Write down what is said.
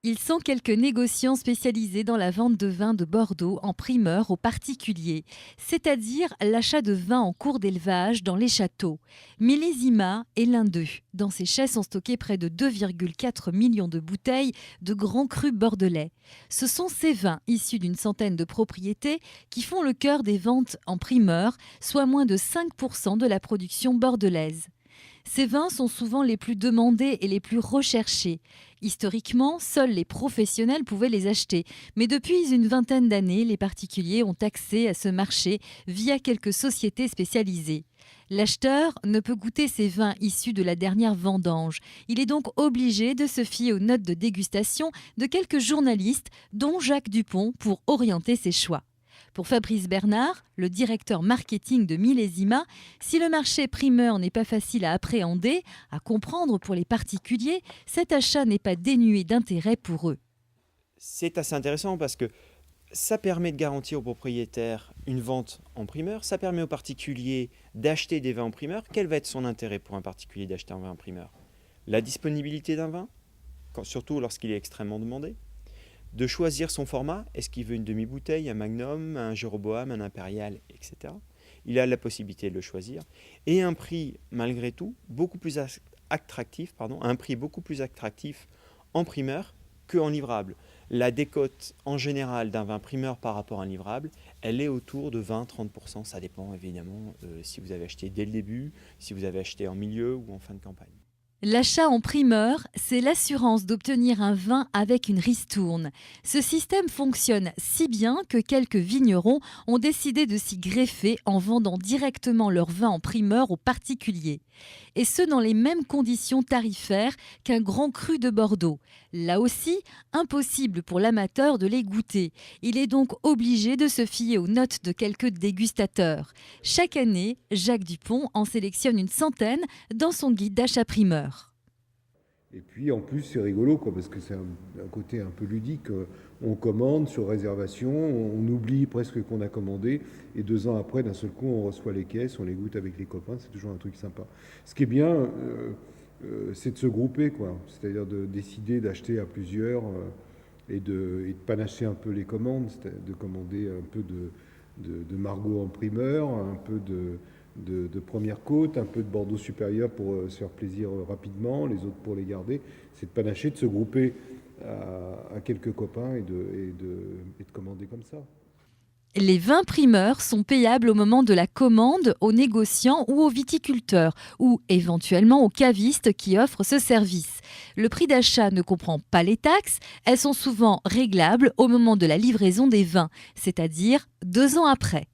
Ils sont quelques négociants spécialisés dans la vente de vins de Bordeaux en primeur aux particuliers, c'est-à-dire l'achat de vins en cours d'élevage dans les châteaux. Millésima est l'un d'eux. Dans ses chais sont stockés près de 2,4 millions de bouteilles de grands crus bordelais. Ce sont ces vins issus d'une centaine de propriétés qui font le cœur des ventes en primeur, soit moins de 5% de la production bordelaise. Ces vins sont souvent les plus demandés et les plus recherchés. Historiquement, seuls les professionnels pouvaient les acheter. Mais depuis une vingtaine d'années, les particuliers ont accès à ce marché via quelques sociétés spécialisées. L'acheteur ne peut goûter ces vins issus de la dernière vendange. Il est donc obligé de se fier aux notes de dégustation de quelques journalistes, dont Jacques Dupont, pour orienter ses choix. Pour Fabrice Bernard, le directeur marketing de Millésima, si le marché primeur n'est pas facile à appréhender, à comprendre pour les particuliers, cet achat n'est pas dénué d'intérêt pour eux. C'est assez intéressant parce que ça permet de garantir aux propriétaires une vente en primeur, ça permet aux particuliers d'acheter des vins en primeur. Quel va être son intérêt pour un particulier d'acheter un vin en primeur? La disponibilité d'un vin, surtout lorsqu'il est extrêmement demandé. De choisir son format, est-ce qu'il veut une demi-bouteille, un magnum, un Jéroboam, un impérial, etc. Il a la possibilité de le choisir. Et un prix, malgré tout, beaucoup plus attractif, un prix beaucoup plus attractif en primeur qu'en livrable. La décote en général d'un vin primeur par rapport à un livrable, elle est autour de 20-30%. Ça dépend évidemment si vous avez acheté dès le début, si vous avez acheté en milieu ou en fin de campagne. L'achat en primeur, c'est l'assurance d'obtenir un vin avec une ristourne. Ce système fonctionne si bien que quelques vignerons ont décidé de s'y greffer en vendant directement leur vin en primeur aux particuliers. Et ce, dans les mêmes conditions tarifaires qu'un grand cru de Bordeaux. Là aussi, impossible pour l'amateur de les goûter. Il est donc obligé de se fier aux notes de quelques dégustateurs. Chaque année, Jacques Dupont en sélectionne une centaine dans son guide d'achat primeur. Et puis en plus c'est rigolo parce que c'est un côté un peu ludique. On commande sur réservation, on oublie presque qu'on a commandé et 2 ans après d'un seul coup on reçoit les caisses, on les goûte avec les copains, c'est toujours un truc sympa. Ce qui est bien, c'est de se grouper, c'est-à-dire de décider d'acheter à plusieurs et de panacher un peu les commandes, de commander un peu de Margaux en primeur, un peu de Première Côte, un peu de Bordeaux supérieur pour se faire plaisir rapidement, les autres pour les garder. C'est de panacher, de se grouper à quelques copains et de commander comme ça. Les vins primeurs sont payables au moment de la commande aux négociants ou aux viticulteurs, ou éventuellement aux cavistes qui offrent ce service. Le prix d'achat ne comprend pas les taxes, elles sont souvent réglables au moment de la livraison des vins, c'est-à-dire 2 ans après.